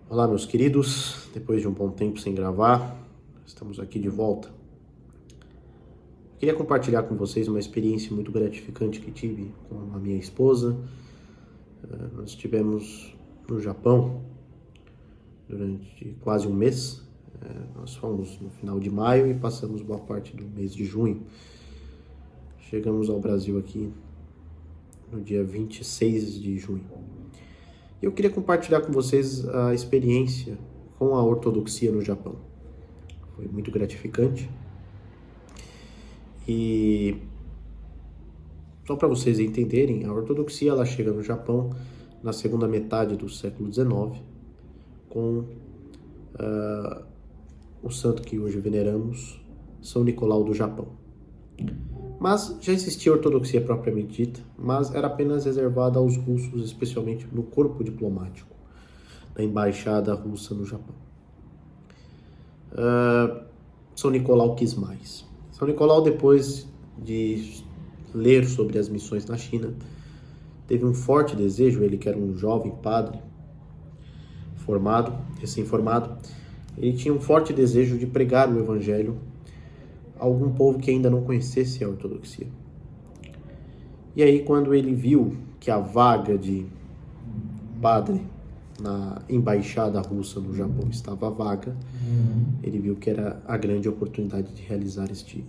Olá, meus queridos, depois de um bom tempo sem gravar, estamos aqui de volta. Queria compartilhar com vocês uma experiência muito gratificante que tive com a minha esposa. Nós estivemos no Japão durante quase um mês. Nós fomos no final de maio e passamos boa parte do mês de junho. Chegamos ao Brasil aqui no dia 26 de junho. Eu queria compartilhar com vocês a experiência com a ortodoxia no Japão. Foi muito gratificante. E só para vocês entenderem, a ortodoxia ela chega no Japão na segunda metade do século XIX com o santo que hoje veneramos, São Nicolau do Japão. Mas já existia ortodoxia propriamente dita, mas era apenas reservada aos russos, especialmente no corpo diplomático da embaixada russa no Japão. São Nicolau quis mais. São Nicolau, depois de ler sobre as missões na China, teve um forte desejo, ele que era um jovem padre recém-formado, ele tinha um forte desejo de pregar o evangelho a algum povo que ainda não conhecesse a ortodoxia. E aí, quando ele viu que a vaga de padre na embaixada russa no Japão estava vaga, ele viu que era a grande oportunidade de realizar este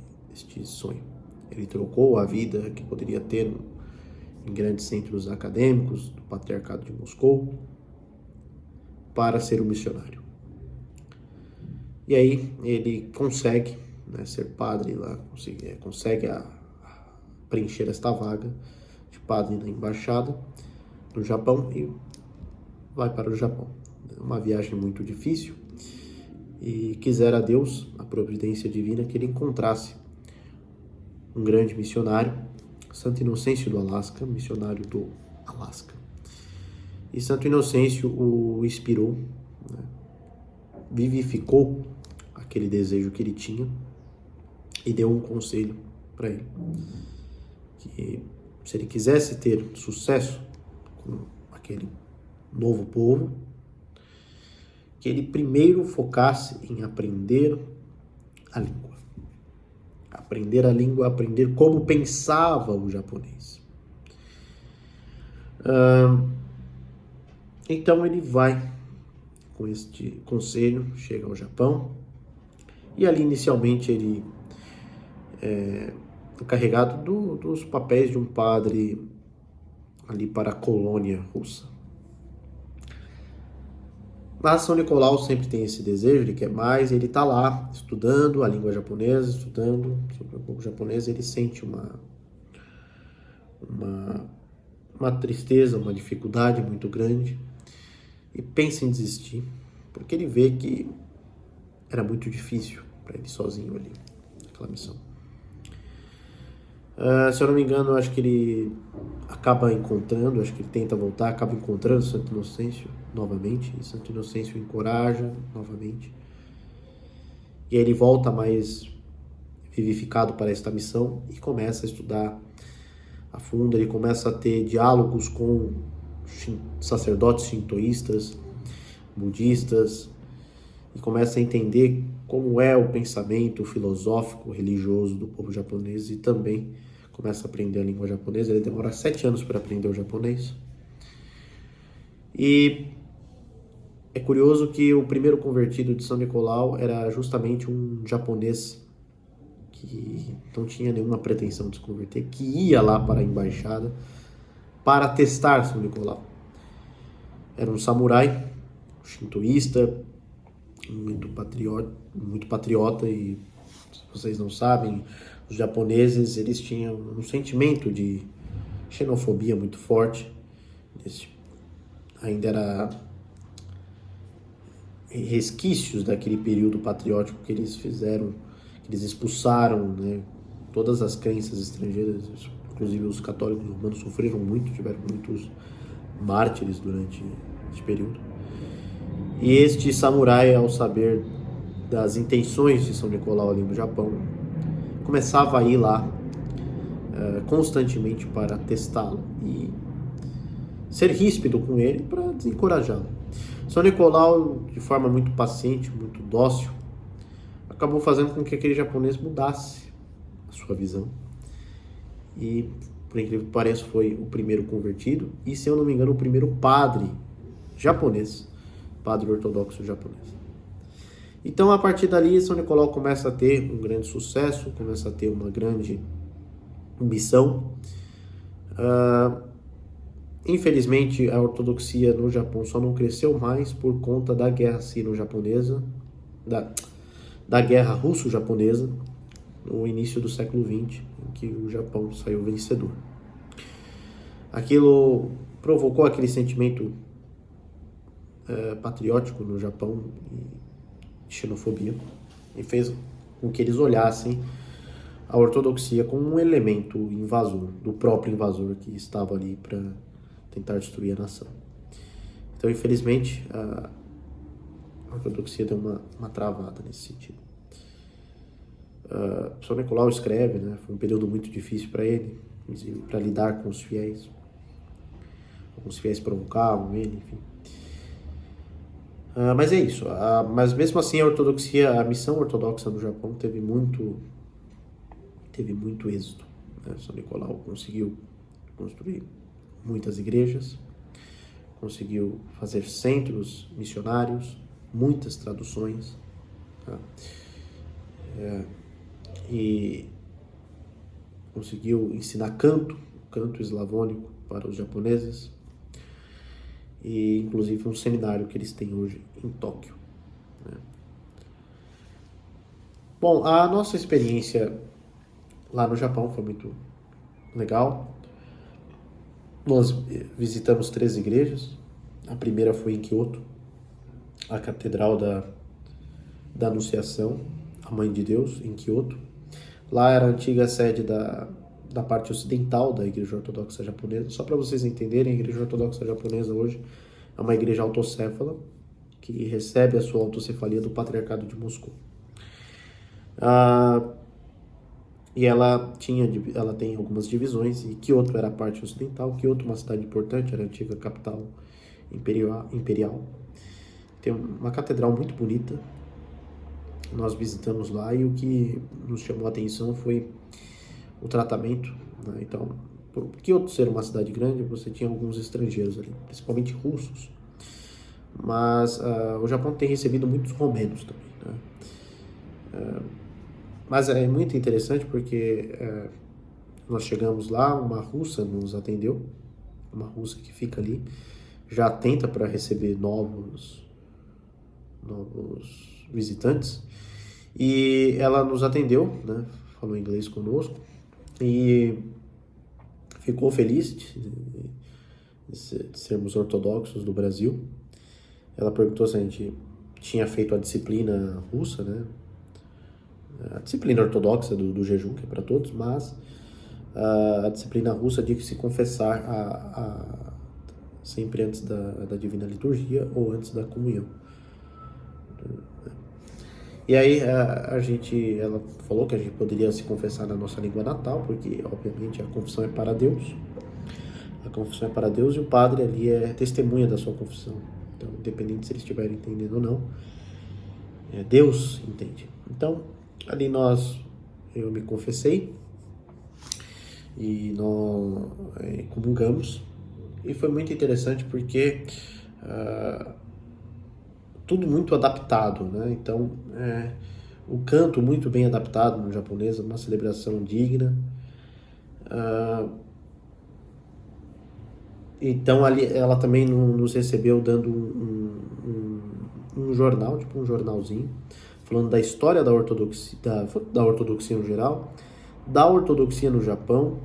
sonho. Ele trocou a vida que poderia ter em grandes centros acadêmicos do Patriarcado de Moscou para ser um missionário. E aí ele consegue ser padre lá, consegue preencher esta vaga de padre na embaixada do Japão e vai para o Japão. É uma viagem muito difícil e quisera Deus, a providência divina, que ele encontrasse um grande missionário, Santo Inocêncio do Alasca, missionário do Alasca. E Santo Inocêncio o inspirou, vivificou aquele desejo que ele tinha e deu um conselho para ele, que se ele quisesse ter sucesso com aquele novo povo, que ele primeiro focasse em aprender a língua. Aprender a língua, aprender como pensava o japonês. Então ele vai com este conselho, chega ao Japão, e ali inicialmente ele é encarregado dos papéis de um padre ali para a colônia russa. Mas São Nicolau sempre tem esse desejo, ele quer mais, ele está lá estudando a língua japonesa, estudando sobre o povo japonês, ele sente uma tristeza, uma dificuldade muito grande e pensa em desistir, porque ele vê que era muito difícil para ele sozinho ali, aquela missão. Se eu não me engano, acho que ele acaba encontrando, acho que ele tenta voltar, acaba encontrando Santo Inocêncio novamente, e Santo Inocêncio encoraja novamente. E aí ele volta mais vivificado para esta missão e começa a estudar a fundo, ele começa a ter diálogos com sacerdotes shintoístas, budistas, e começa a entender como é o pensamento filosófico, religioso do povo japonês, e também começa a aprender a língua japonesa. Ele demora 7 anos para aprender o japonês. E é curioso que o primeiro convertido de São Nicolau era justamente um japonês que não tinha nenhuma pretensão de se converter, que ia lá para a embaixada para testar São Nicolau. Era um samurai, shintoísta, muito patriota, e se vocês não sabem, os japoneses eles tinham um sentimento de xenofobia muito forte. Ainda era resquícios daquele período patriótico que eles fizeram, que eles expulsaram, todas as crenças estrangeiras, inclusive os católicos romanos sofreram muito, tiveram muitos mártires durante esse período. E este samurai, ao saber das intenções de São Nicolau ali no Japão, começava a ir lá constantemente para testá-lo e ser ríspido com ele para desencorajá-lo. São Nicolau, de forma muito paciente, muito dócil, acabou fazendo com que aquele japonês mudasse a sua visão. E, por incrível que pareça, foi o primeiro convertido e, se eu não me engano, o primeiro padre japonês, padre ortodoxo japonês. Então, a partir dali, São Nicolau começa a ter um grande sucesso, começa a ter uma grande missão. Infelizmente, a ortodoxia no Japão só não cresceu mais por conta da guerra sino-japonesa, da guerra russo-japonesa, no início do século XX, em que o Japão saiu vencedor. Aquilo provocou aquele sentimento patriótico no Japão, e xenofobia, e fez com que eles olhassem a ortodoxia como um elemento invasor, do próprio invasor que estava ali para tentar destruir a nação. Então, infelizmente, a ortodoxia deu uma travada nesse sentido. São Nicolau escreve, né, foi um período muito difícil para ele, para lidar com os fiéis. Alguns fiéis provocavam ele, enfim. Mas é isso. Mas mesmo assim, a ortodoxia, a missão ortodoxa no Japão teve muito êxito, né? São Nicolau conseguiu construir muitas igrejas, conseguiu fazer centros missionários, muitas traduções, tá? E conseguiu ensinar canto eslavônico para os japoneses, e inclusive um seminário que eles têm hoje em Tóquio, né? Bom, a nossa experiência lá no Japão foi muito legal. Nós visitamos 3 igrejas. A primeira foi em Kyoto, a Catedral da Anunciação, a Mãe de Deus, em Kyoto. Lá era a antiga sede da parte ocidental da Igreja Ortodoxa Japonesa. Só para vocês entenderem, a Igreja Ortodoxa Japonesa hoje é uma igreja autocéfala que recebe a sua autocefalia do Patriarcado de Moscou. E ela tem algumas divisões, e Kyoto era a parte ocidental. Kyoto, uma cidade importante, era a antiga capital imperial. Tem uma catedral muito bonita. Nós visitamos lá, e o que nos chamou a atenção foi o tratamento, né? Então, por Kyoto ser uma cidade grande, você tinha alguns estrangeiros ali, principalmente russos. Mas o Japão tem recebido muitos romenos também, né? Mas é muito interessante porque nós chegamos lá, uma russa nos atendeu, uma russa que fica ali, já atenta para receber novos visitantes, e ela nos atendeu, né, falou inglês conosco, e ficou feliz de sermos ortodoxos do Brasil. Ela perguntou se a gente tinha feito a disciplina russa, né, a disciplina ortodoxa do jejum, que é para todos, mas a disciplina russa de se confessar sempre antes da Divina Liturgia ou antes da comunhão. E aí ela falou que a gente poderia se confessar na nossa língua natal, porque obviamente a confissão é para Deus. A confissão é para Deus, e o padre ali é testemunha da sua confissão. Então, independente se eles estiverem entendendo ou não, Deus entende. Então, ali eu me confessei e nós comungamos, e foi muito interessante porque tudo muito adaptado, né? Então, o canto muito bem adaptado no japonês, uma celebração digna. Então, ali ela também nos recebeu dando um jornal, tipo um jornalzinho, falando da história da ortodoxia, da ortodoxia no geral, da ortodoxia no Japão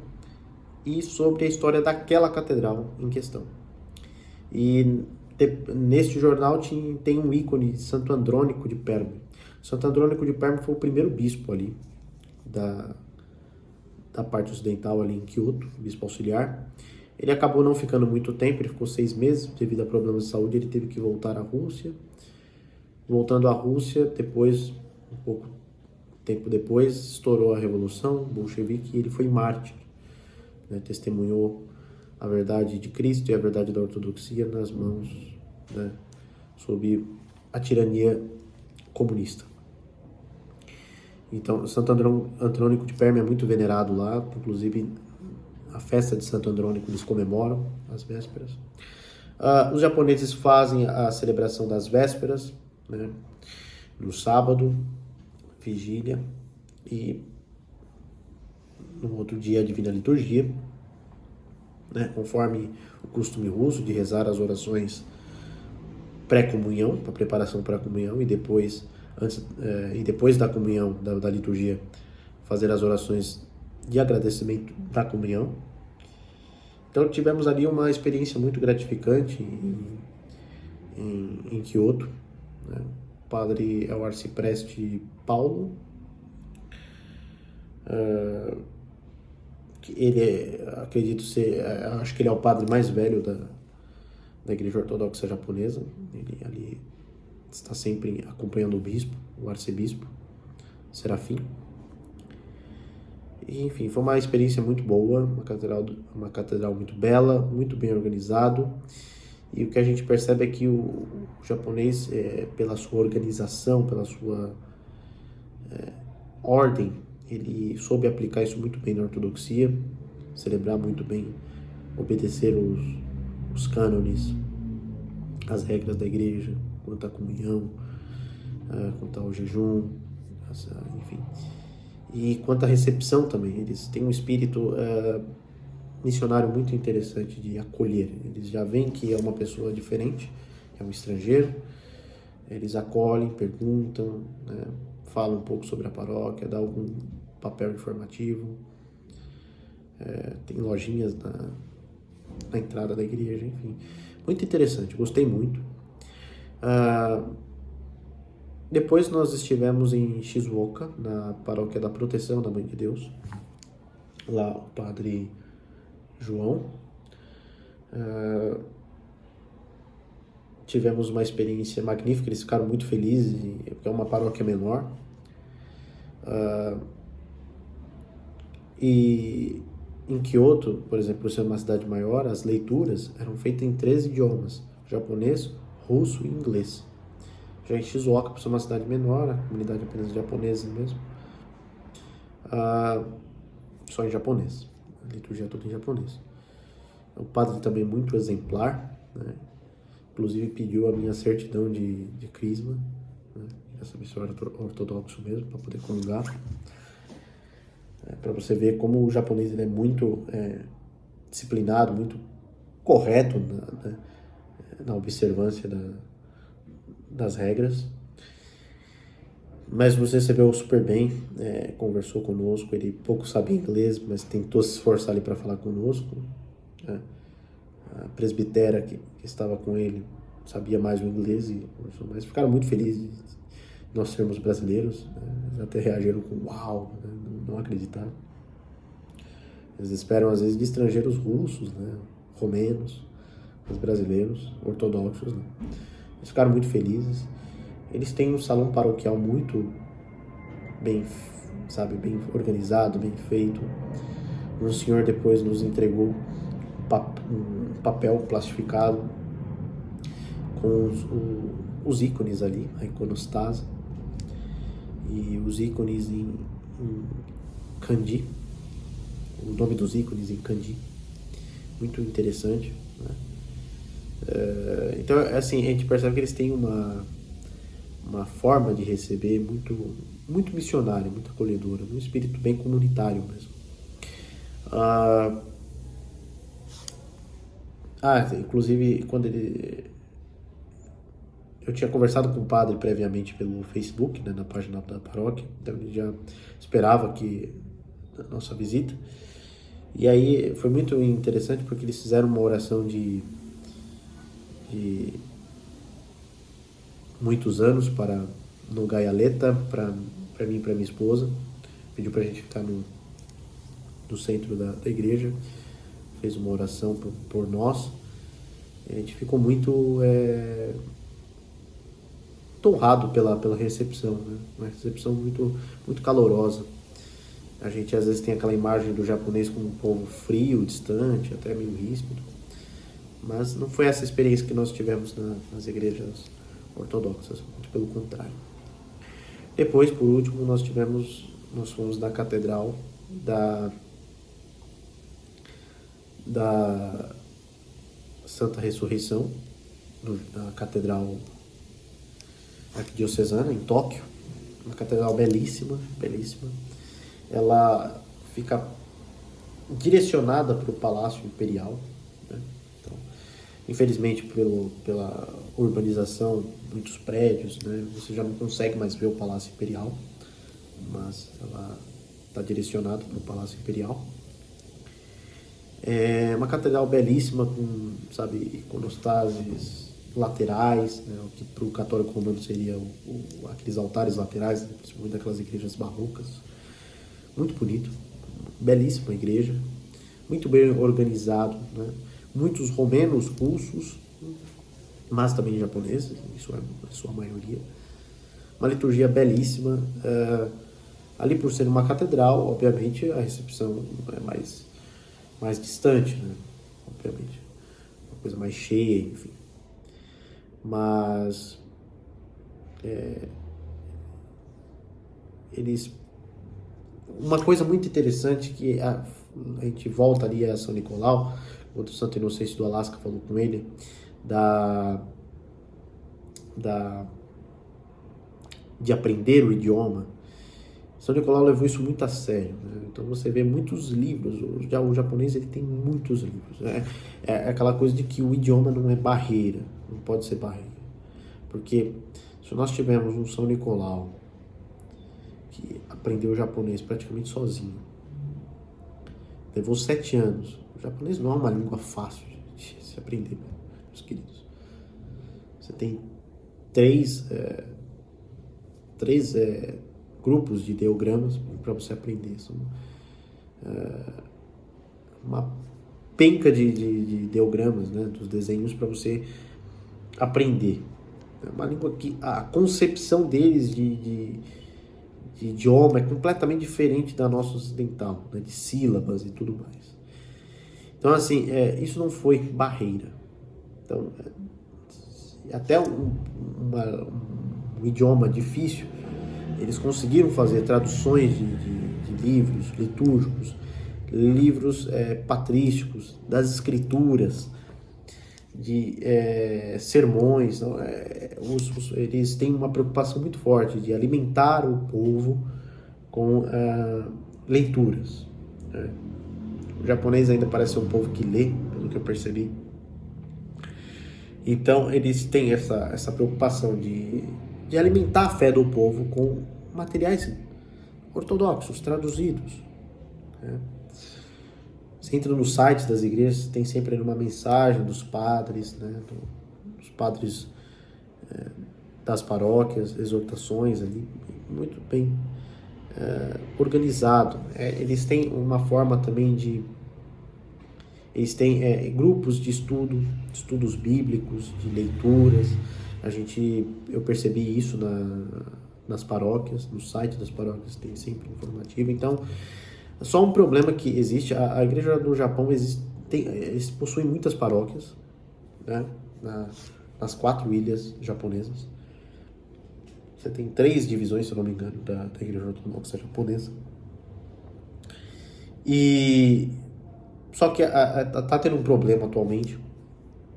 e sobre a história daquela catedral em questão. E neste jornal tem um ícone de Santo Andrônico de Perm. Santo Andrônico de Perm foi o primeiro bispo ali da parte ocidental ali em Kyoto, bispo auxiliar. Ele acabou não ficando muito tempo, ele ficou 6 meses, devido a problemas de saúde, ele teve que voltar à Rússia. Voltando à Rússia, depois, um pouco tempo depois, estourou a Revolução Bolchevique e ele foi mártir, né? Testemunhou a verdade de Cristo e a verdade da ortodoxia nas mãos, né, sob a tirania comunista. Então, Santo Andrônico de Perm é muito venerado lá, inclusive a festa de Santo Andrônico eles comemoram as vésperas. Os japoneses fazem a celebração das vésperas, né, no sábado, vigília, e no outro dia a Divina Liturgia, né, conforme o costume russo de rezar as orações pré-comunhão, para preparação para a comunhão, e depois da comunhão, da liturgia, fazer as orações de agradecimento da comunhão. Então tivemos ali uma experiência muito gratificante em Kyoto, né? O padre é o arcipreste Paulo, acho que ele é o padre mais velho da Igreja Ortodoxa Japonesa. Ele ali está sempre acompanhando o bispo, o arcebispo Serafim. E, enfim, foi uma experiência muito boa, uma catedral muito bela, muito bem organizado. E o que a gente percebe é que o japonês, pela sua organização, pela sua ordem, ele soube aplicar isso muito bem na ortodoxia, celebrar muito bem, obedecer os cânones, as regras da igreja, quanto à comunhão, quanto ao jejum, enfim. E quanto à recepção também, eles têm um espírito missionário muito interessante de acolher. Eles já veem que é uma pessoa diferente, é um estrangeiro, eles acolhem, perguntam, né, falam um pouco sobre a paróquia, dão algum papel informativo, tem lojinhas na entrada da igreja, enfim. Muito interessante, gostei muito. Depois nós estivemos em Shizuoka, na paróquia da Proteção da Mãe de Deus. Lá o padre João. Tivemos uma experiência magnífica, eles ficaram muito felizes, porque é uma paróquia menor. E em Kyoto, por exemplo, por ser uma cidade maior, as leituras eram feitas em 3 idiomas: japonês, russo e inglês. Já em Shizuoka, por ser uma cidade menor, a comunidade apenas japonesa mesmo, só em japonês, a liturgia toda em japonês. O padre também muito exemplar, né? Inclusive pediu a minha certidão de crisma, né? Queria saber se eu era ortodoxo mesmo, para poder comungar. Para você ver como o japonês ele é muito disciplinado, muito correto na observância das regras. Mas nos recebeu super bem, conversou conosco. Ele pouco sabia inglês, mas tentou se esforçar ali para falar conosco, né? A presbitera que estava com ele sabia mais o inglês e conversou mais. Ficaram muito felizes de nós sermos brasileiros, né? Eles até reagiram com uau, né? Não acreditaram. Eles esperam às vezes de estrangeiros russos, né? Romenos, os brasileiros ortodoxos, né? Eles ficaram muito felizes. Eles têm um salão paroquial muito bem organizado, bem feito. O senhor depois nos entregou um papel plastificado com os ícones ali, a iconostase, e os ícones em kanji, o nome dos ícones em kanji, muito interessante, né? Então, assim, a gente percebe que eles têm uma forma de receber muito, muito missionária, muito acolhedora, um espírito bem comunitário mesmo. Inclusive, eu tinha conversado com o padre previamente pelo Facebook, né, na página da paróquia, então ele já esperava a nossa visita. E aí foi muito interessante porque eles fizeram uma oração de muitos anos no Gaialeta, para mim e para minha esposa. Pediu para a gente ficar no centro da igreja, fez uma oração por nós. A gente ficou muito honrado pela recepção, né? Uma recepção muito, muito calorosa. A gente às vezes tem aquela imagem do japonês como um povo frio, distante, até meio ríspido, mas não foi essa experiência que nós tivemos nas igrejas ortodoxas, muito pelo contrário. Depois, por último, nós fomos na catedral da Santa Ressurreição, na catedral arquidiocesana, em Tóquio, uma catedral belíssima, belíssima. Ela fica direcionada para o Palácio Imperial, né? Então, infelizmente, pela urbanização, muitos prédios, né? Você já não consegue mais ver o Palácio Imperial, mas ela está direcionada para o Palácio Imperial. É uma catedral belíssima, com, sabe, iconostases laterais, né? O que para o católico romano seria aqueles altares laterais, né? Principalmente daquelas igrejas barrocas. Muito bonito, belíssima igreja, muito bem organizado, né? Muitos romenos, russos, mas também japoneses, isso é a sua maioria. Uma liturgia belíssima. Ali, por ser uma catedral, obviamente a recepção é mais distante, né? Obviamente, uma coisa mais cheia, enfim. Mas uma coisa muito interessante que a gente volta ali a São Nicolau, outro Santo Inocêncio do Alasca falou com ele, de aprender o idioma. São Nicolau levou isso muito a sério, né? Então você vê muitos livros, o japonês ele tem muitos livros, né? É aquela coisa de que o idioma não é barreira, não pode ser barreira, porque se nós tivermos um São Nicolau que aprendeu japonês praticamente sozinho, levou 7 anos, o japonês não é uma língua fácil de se aprender, meus queridos. Você tem três grupos de ideogramas para você aprender. São uma penca de ideogramas, né, dos desenhos para você aprender. É uma língua que a concepção deles de idioma é completamente diferente da nossa ocidental, né, de sílabas e tudo mais. Então, assim, isso não foi barreira. Então, até um idioma difícil, eles conseguiram fazer traduções de livros litúrgicos, livros patrísticos, das escrituras, de sermões. Então, eles têm uma preocupação muito forte de alimentar o povo com leituras, né? O japonês ainda parece ser um povo que lê, pelo que eu percebi. Então, eles têm essa preocupação de alimentar a fé do povo com materiais ortodoxos, traduzidos, né? Você entra no site das igrejas, tem sempre uma mensagem dos padres, né? Dos padres das paróquias, exortações ali, muito bem organizado. Eles têm uma forma também eles têm grupos de estudos bíblicos, de leituras. Eu percebi isso nas paróquias, no site das paróquias tem sempre informativo. Então, só um problema que existe, a igreja do Japão eles possuem muitas paróquias, né, nas 4 ilhas japonesas. Você tem 3 divisões, se eu não me engano, da igreja ortodoxa japonesa. Só que tá tendo um problema atualmente,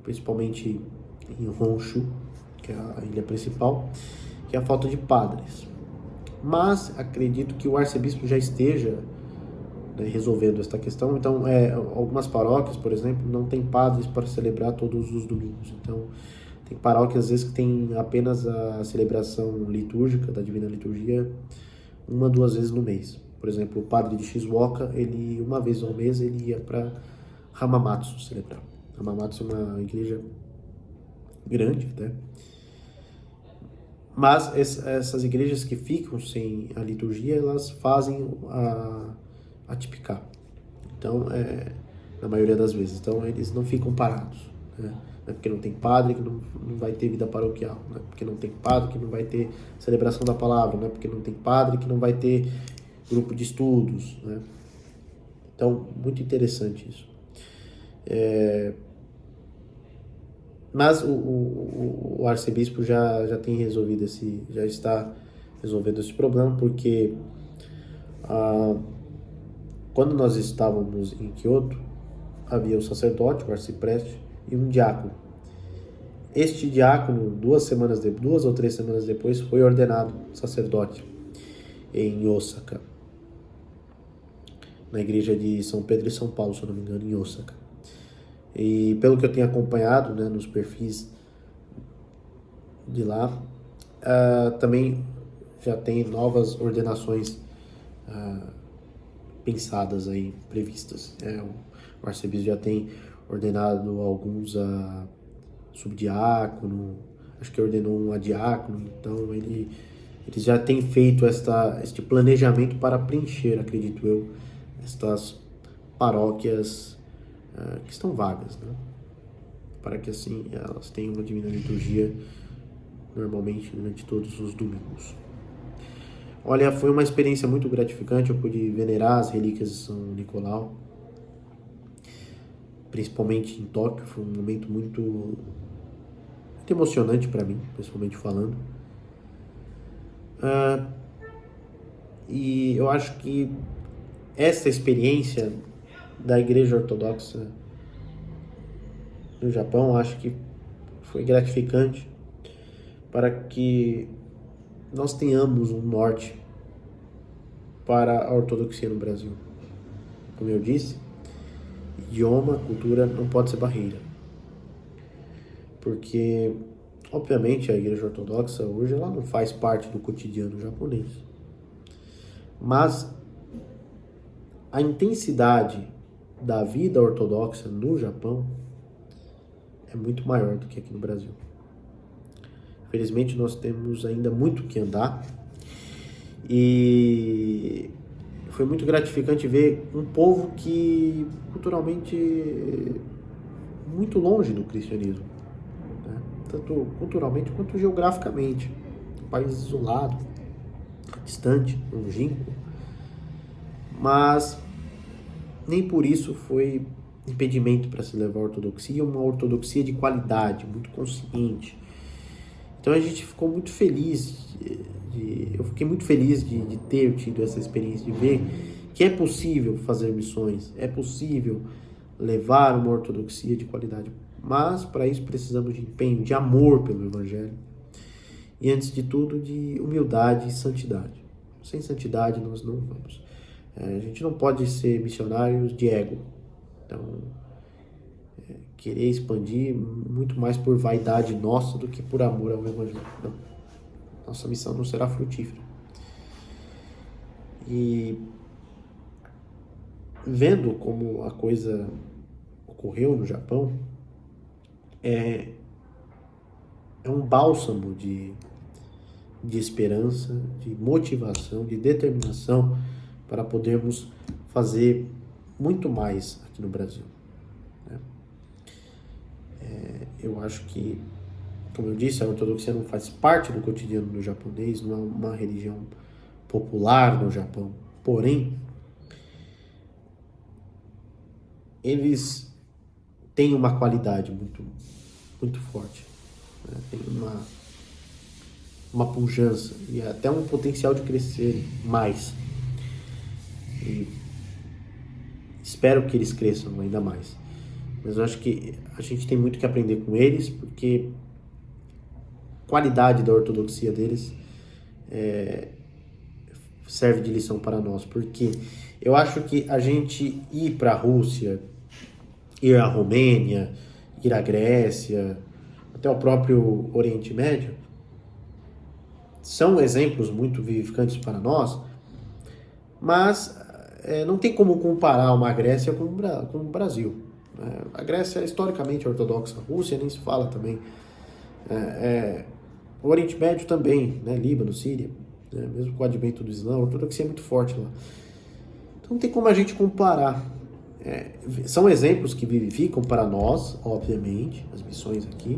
principalmente em Honshu, que é a ilha principal, que é a falta de padres. Mas acredito que o arcebispo já esteja, né, resolvendo esta questão. Então, algumas paróquias, por exemplo, não tem padres para celebrar todos os domingos. Então, tem paróquias às vezes que tem apenas a celebração litúrgica, da Divina Liturgia, 1, 2 vezes no mês. Por exemplo, o padre de Shizuoka, ele 1 vez ao mês ele ia para Hamamatsu celebrar. Hamamatsu é uma igreja grande, né? Mas essas igrejas que ficam sem a liturgia, elas fazem a tipicá. Então, na maioria das vezes. Então, eles não ficam parados, né? Não é porque não tem padre que não vai ter vida paroquial, não é porque não tem padre que não vai ter celebração da palavra, não é porque não tem padre que não vai ter grupo de estudos, né? Então, muito interessante isso. Mas o arcebispo já tem resolvido já está resolvendo esse problema, porque quando nós estávamos em Kyoto, havia um sacerdote, o arcipreste, e um diácono. Este diácono, 2 ou 3 semanas depois, foi ordenado sacerdote em Osaka, na igreja de São Pedro e São Paulo, se eu não me engano, em Osaka. E pelo que eu tenho acompanhado, né, nos perfis de lá, também já tem novas ordenações pensadas aí, previstas. O arcebispo já tem ordenado alguns a subdiácono, acho que ordenou um a diácono, então ele já tem feito este planejamento para preencher, acredito eu, estas paróquias que estão vagas, né? Para que assim elas tenham uma divina liturgia normalmente durante todos os domingos. Olha, foi uma experiência muito gratificante, eu pude venerar as relíquias de São Nicolau, principalmente em Tóquio. Foi um momento muito emocionante para mim, pessoalmente falando. E eu acho que essa experiência da Igreja Ortodoxa no Japão, acho que foi gratificante para que nós tenhamos um norte para a ortodoxia no Brasil. Como eu disse, idioma, cultura não pode ser barreira. Porque, obviamente, a Igreja Ortodoxa hoje ela não faz parte do cotidiano japonês. Mas a intensidade da vida ortodoxa no Japão é muito maior do que aqui no Brasil. Infelizmente, nós temos ainda muito que andar. E foi muito gratificante ver um povo que culturalmente muito longe do cristianismo, né? Tanto culturalmente quanto geograficamente. Um país isolado, distante, longínquo, mas nem por isso foi impedimento para se levar a ortodoxia, uma ortodoxia de qualidade, muito consciente. Então a gente ficou muito feliz, eu fiquei muito feliz de ter tido essa experiência, de ver que é possível fazer missões, é possível levar uma ortodoxia de qualidade, mas para isso precisamos de empenho, de amor pelo Evangelho e, antes de tudo, de humildade e santidade. Sem santidade nós não vamos. A gente não pode ser missionários de ego. Então, querer expandir muito mais por vaidade nossa do que por amor ao Evangelho. Não. Nossa missão não será frutífera. E vendo como a coisa ocorreu no Japão, é um bálsamo de esperança, de motivação, de determinação para podermos fazer muito mais aqui no Brasil. Eu acho que, como eu disse, a ortodoxia não faz parte do cotidiano do japonês, não é uma religião popular no Japão. Porém, eles têm uma qualidade muito, muito forte, né? Tem uma pujança e até um potencial de crescer mais. E espero que eles cresçam ainda mais. Mas eu acho que a gente tem muito que aprender com eles, porque a qualidade da ortodoxia deles serve de lição para nós. Porque eu acho que a gente ir para a Rússia, ir à Romênia, ir à Grécia, até o próprio Oriente Médio, são exemplos muito vivificantes para nós, mas não tem como comparar uma Grécia com o Brasil. A Grécia é historicamente ortodoxa, a Rússia nem se fala também, o Oriente Médio também, né? Líbano, Síria, né? Mesmo com o advento do Islã, a ortodoxia é muito forte lá. Então não tem como a gente comparar. São exemplos que vivificam para nós, obviamente, as missões aqui.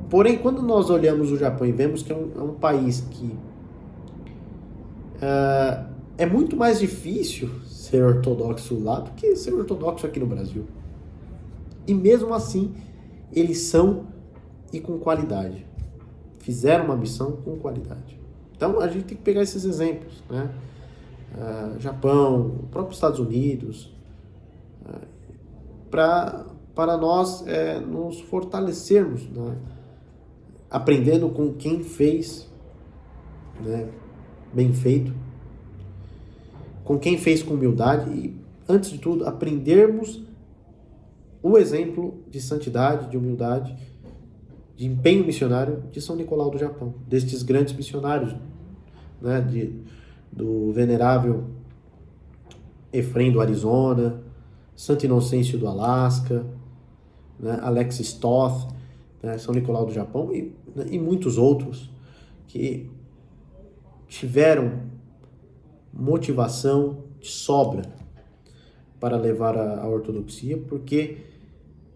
Porém, quando nós olhamos o Japão e vemos que é um país que é muito mais difícil ser ortodoxo lá do que ser ortodoxo aqui no Brasil. E mesmo assim, eles são e com qualidade. Fizeram uma missão com qualidade. Então, a gente tem que pegar esses exemplos, né? Japão, o próprio Estados Unidos, para nós nos fortalecermos, né? Aprendendo com quem fez, né, bem feito, com quem fez com humildade e, antes de tudo, aprendermos o exemplo de santidade, de humildade, de empenho missionário de São Nicolau do Japão, destes grandes missionários, né, do venerável Efrem do Arizona, Santo Inocêncio do Alasca, né, Alexis Toth, né, São Nicolau do Japão e muitos outros que tiveram motivação de sobra para levar a ortodoxia, porque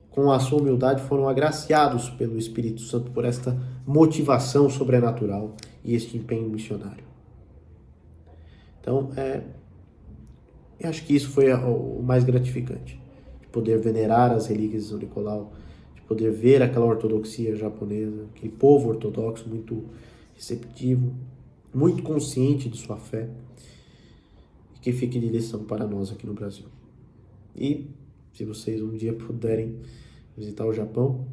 com a sua humildade foram agraciados pelo Espírito Santo por esta motivação sobrenatural e este empenho missionário. Então, eu acho que isso foi o mais gratificante, de poder venerar as relíquias de São Nicolau, de poder ver aquela ortodoxia japonesa, aquele povo ortodoxo muito receptivo, muito consciente de sua fé, e que fique de lição para nós aqui no Brasil. E se vocês um dia puderem visitar o Japão,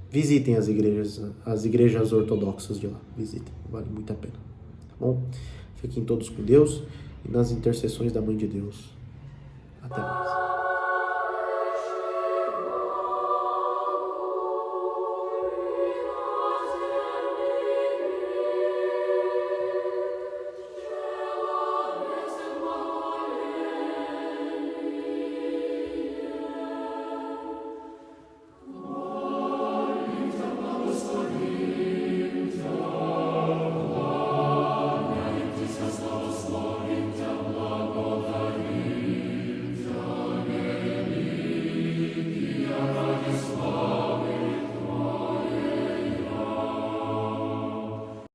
visitem as igrejas ortodoxas de lá, visitem, vale muito a pena, tá bom? Fiquem todos com Deus e nas intercessões da Mãe de Deus. Até mais.